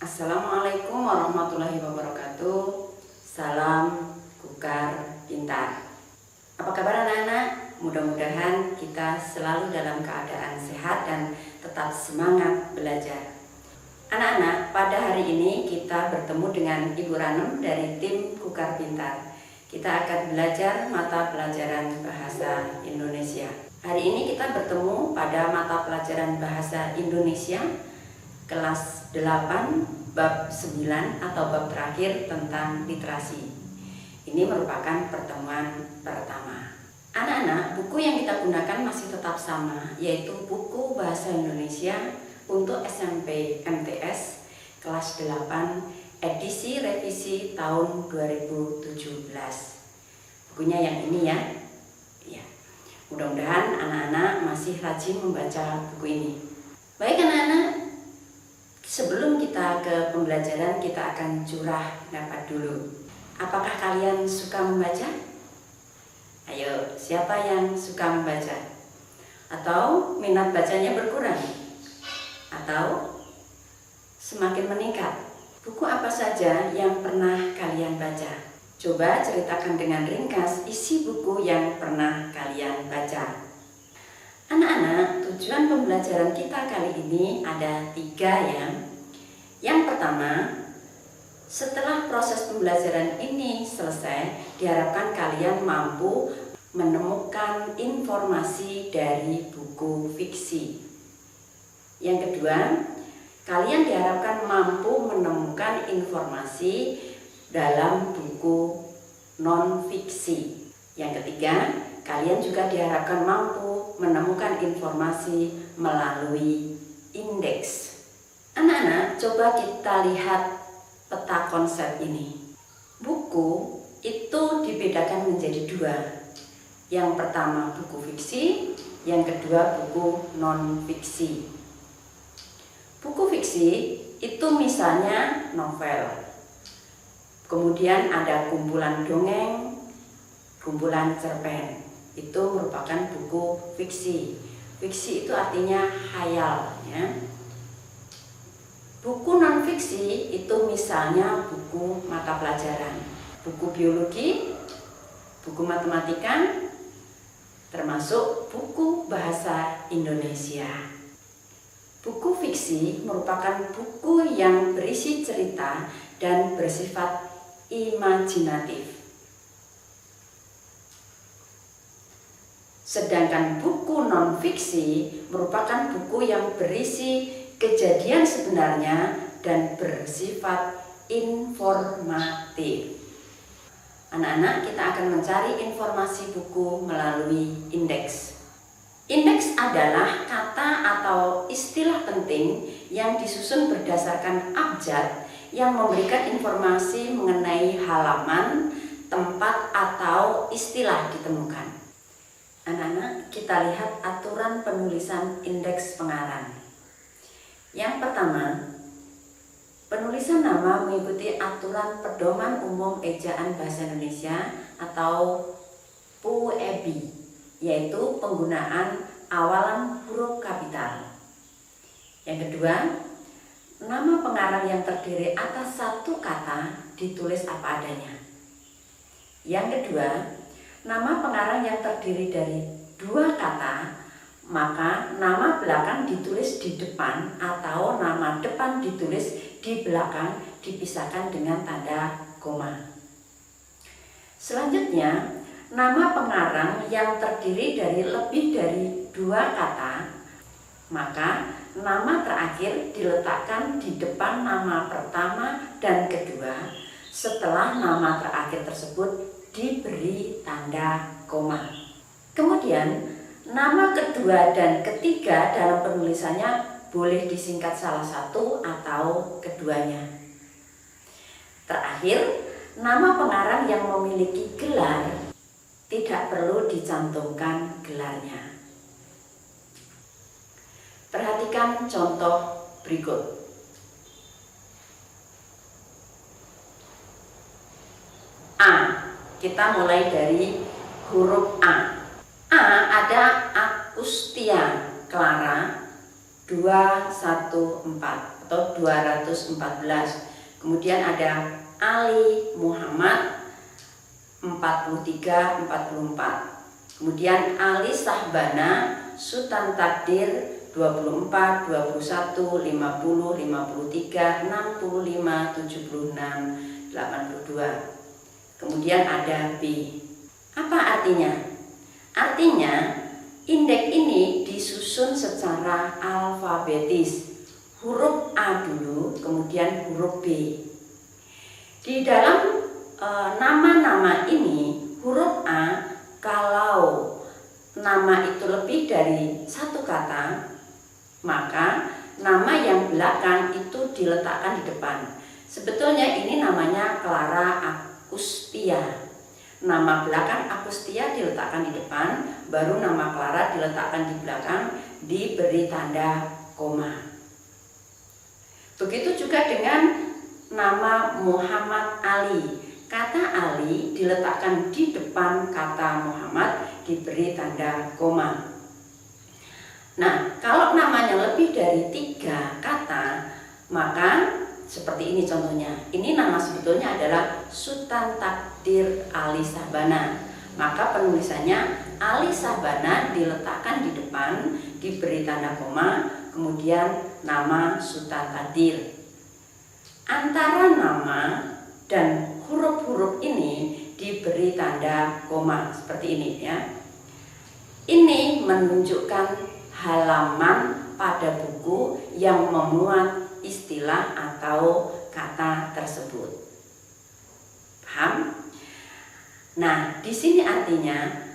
Assalamualaikum warahmatullahi wabarakatuh. Salam Kukar Pintar. Apa kabar anak-anak? Mudah-mudahan kita selalu dalam keadaan sehat dan tetap semangat belajar. Anak-anak, pada hari ini kita bertemu dengan Ibu Ranem dari tim Kukar Pintar. Kita akan belajar mata pelajaran Bahasa Indonesia. Hari ini kita bertemu pada mata pelajaran Bahasa Indonesia kelas 8 bab 9 atau bab terakhir tentang literasi. Ini merupakan pertemuan pertama. Anak-anak, buku yang kita gunakan masih tetap sama, yaitu buku Bahasa Indonesia untuk SMP MTS kelas 8 edisi revisi tahun 2017. Bukunya yang ini ya. Mudah-mudahan anak-anak masih rajin membaca buku ini. Baik anak-anak, sebelum kita ke pembelajaran, kita akan curah pendapat dulu. Apakah kalian suka membaca? Ayo, siapa yang suka membaca? Atau minat bacanya berkurang? Atau semakin meningkat? Buku apa saja yang pernah kalian baca? Coba ceritakan dengan ringkas isi buku yang pernah kalian baca. Anak-anak, tujuan pembelajaran kita kali ini ada 3 ya. Yang pertama, setelah proses pembelajaran ini selesai, diharapkan kalian mampu menemukan informasi dari buku fiksi. Yang kedua, kalian diharapkan mampu menemukan informasi dalam buku non-fiksi. Yang ketiga, kalian juga diharapkan mampu menemukan informasi melalui indeks. Anak-anak, coba kita lihat peta konsep ini. Buku itu dibedakan menjadi 2. Yang pertama buku fiksi, yang kedua buku non-fiksi. Buku fiksi itu misalnya novel. Kemudian ada kumpulan dongeng, kumpulan cerpen. Itu merupakan buku fiksi. Fiksi itu artinya khayal ya. Buku non-fiksi itu misalnya buku mata pelajaran, buku biologi, buku matematika, termasuk buku bahasa Indonesia. Buku fiksi merupakan buku yang berisi cerita dan bersifat imajinatif. Sedangkan buku non-fiksi merupakan buku yang berisi kejadian sebenarnya dan bersifat informatif. Anak-anak, kita akan mencari informasi buku melalui indeks. Indeks adalah kata atau istilah penting yang disusun berdasarkan abjad yang memberikan informasi mengenai halaman, tempat, atau istilah ditemukan. Anak-anak, kita lihat aturan penulisan indeks pengarang. Yang pertama, penulisan nama mengikuti aturan Pedoman Umum Ejaan Bahasa Indonesia atau PUEB, yaitu penggunaan awalan huruf kapital. Yang kedua, nama pengarang yang terdiri atas 1 kata ditulis apa adanya. Yang kedua, nama pengarang yang terdiri dari 2 kata, maka nama belakang ditulis di depan atau nama depan ditulis di belakang dipisahkan dengan tanda koma. Selanjutnya, nama pengarang yang terdiri dari lebih dari 2 kata, maka nama terakhir diletakkan di depan nama pertama dan kedua setelah nama terakhir tersebut diberi tanda koma. Kemudian, nama kedua dan ketiga dalam penulisannya boleh disingkat salah satu atau keduanya. Terakhir, nama pengarang yang memiliki gelar tidak perlu dicantumkan gelarnya. Perhatikan contoh berikut. A. Kita mulai dari huruf A. A ada Agustia Clara 214. atau 214. Kemudian ada Ali Muhammad 43, 44. Kemudian Ali Sahbana Sultan Takdir 24, 21, 50, 53, 65, 76, 82. Kemudian ada B. Apa artinya? Artinya indeks ini disusun secara alfabetis. Huruf A dulu, kemudian huruf B. Di dalam nama-nama ini, huruf A kalau nama itu lebih dari satu kata, maka nama yang belakang itu diletakkan di depan. Sebetulnya ini namanya Clara Agustia. Nama belakang Agustia diletakkan di depan, baru nama Clara diletakkan di belakang, diberi tanda koma. Begitu juga dengan nama Muhammad Ali. Kata Ali diletakkan di depan kata Muhammad, diberi tanda koma. Nah, kalau namanya lebih dari 3 kata, maka seperti ini contohnya. Ini nama sebetulnya adalah Sultan Takdir Ali Sahbana. Maka penulisannya Ali Sahbana diletakkan di depan, diberi tanda koma, kemudian nama Sultan Takdir. Antara nama dan huruf-huruf ini diberi tanda koma seperti ini ya. Ini menunjukkan halaman pada buku yang memuat istilah atau kata tersebut. Paham? Nah, di sini artinya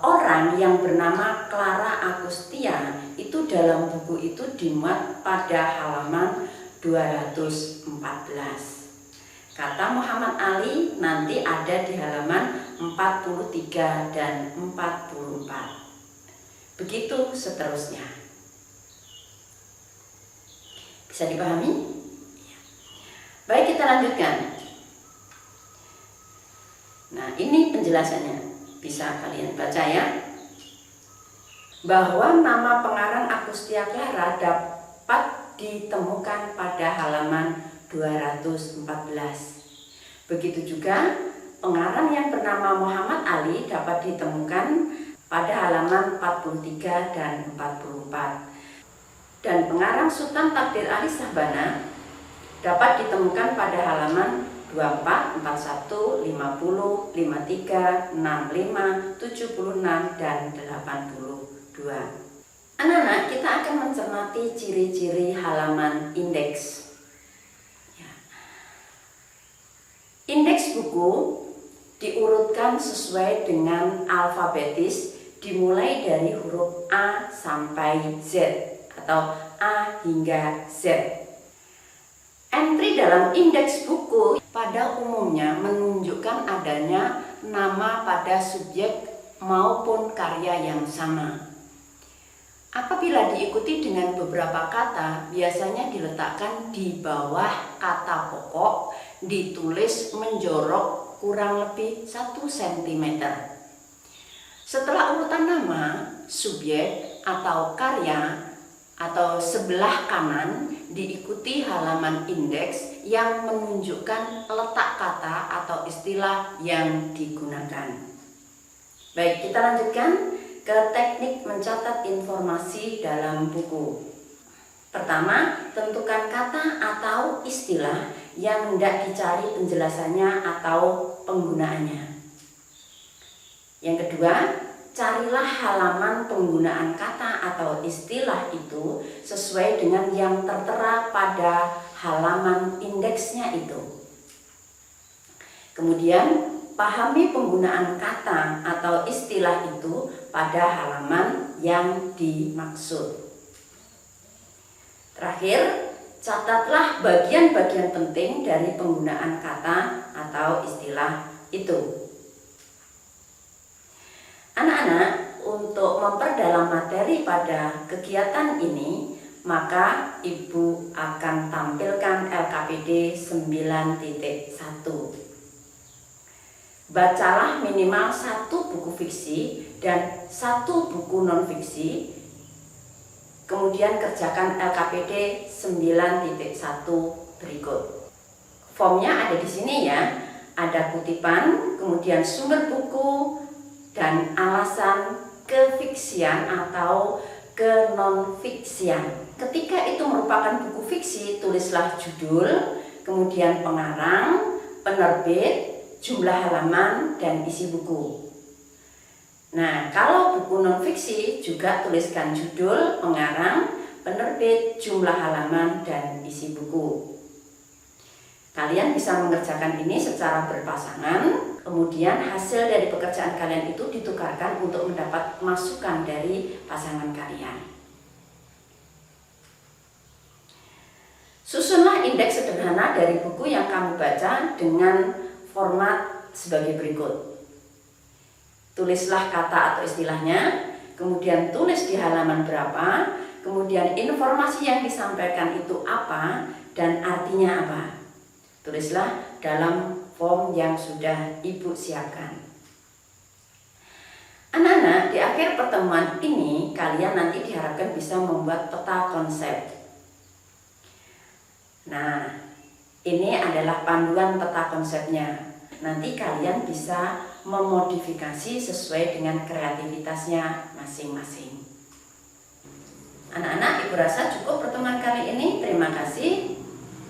orang yang bernama Clara Agustia itu dalam buku itu dimuat pada halaman 214. Kata Muhammad Ali nanti ada di halaman 43 dan 44. Begitu seterusnya. Bisa dipahami? Baik, kita lanjutkan. Nah, ini penjelasannya. Bisa kalian baca ya. Bahwa nama pengarang Agustia Clara dapat ditemukan pada halaman 214. Begitu juga pengarang yang bernama Muhammad Ali dapat ditemukan pada halaman 43 dan 44. Dan pengarang Sultan Takdir Ali Sahbana dapat ditemukan pada halaman 24, 41, 50, 53, 65, 76, dan 82. Anak-anak, kita akan mencermati ciri-ciri halaman indeks. Indeks buku diurutkan sesuai dengan alfabetis, dimulai dari huruf A sampai Z atau A hingga Z. Entry dalam indeks buku pada umumnya menunjukkan adanya nama pada subjek maupun karya yang sama. Apabila diikuti dengan beberapa kata, biasanya diletakkan di bawah kata pokok, ditulis menjorok kurang lebih 1 cm. Setelah urutan nama, subjek atau karya atau sebelah kanan diikuti halaman indeks yang menunjukkan letak kata atau istilah yang digunakan. Baik, kita lanjutkan ke teknik mencatat informasi dalam buku. Pertama, tentukan kata atau istilah yang hendak dicari penjelasannya atau penggunaannya. Yang kedua, carilah halaman penggunaan kata atau istilah itu sesuai dengan yang tertera pada halaman indeksnya itu. Kemudian, pahami penggunaan kata atau istilah itu pada halaman yang dimaksud. Terakhir, catatlah bagian-bagian penting dari penggunaan kata atau istilah itu. Anak-anak, untuk memperdalam materi pada kegiatan ini, maka Ibu akan tampilkan LKPD 9.1. Bacalah minimal 1 buku fiksi dan 1 buku non-fiksi Kemudian kerjakan LKPD 9.1 berikut. Formnya ada di sini ya. Ada kutipan, kemudian sumber buku, dan alasan kefiksian atau ke non-fiksian. Ketika itu merupakan buku fiksi, tulislah judul, kemudian pengarang, penerbit, jumlah halaman, dan isi buku. Nah, kalau buku non-fiksi juga tuliskan judul, pengarang, penerbit, jumlah halaman, dan isi buku. Kalian bisa mengerjakan ini secara berpasangan, kemudian hasil dari pekerjaan kalian itu ditukarkan untuk mendapat masukan dari pasangan kalian. Susunlah indeks sederhana dari buku yang kamu baca dengan format sebagai berikut. Tulislah kata atau istilahnya, kemudian tulis di halaman berapa, kemudian informasi yang disampaikan itu apa dan artinya apa. Tulislah dalam form yang sudah Ibu siapkan. Anak-anak, di akhir pertemuan ini kalian nanti diharapkan bisa membuat peta konsep. Nah, ini adalah panduan peta konsepnya. Nanti kalian bisa memodifikasi sesuai dengan kreativitasnya masing-masing. Anak-anak, Ibu rasa cukup pertemuan kali ini. Terima kasih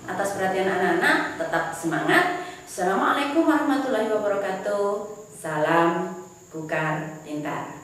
atas perhatian anak-anak. Tetap semangat. Assalamualaikum warahmatullahi wabarakatuh. Salam Kukar Pintar.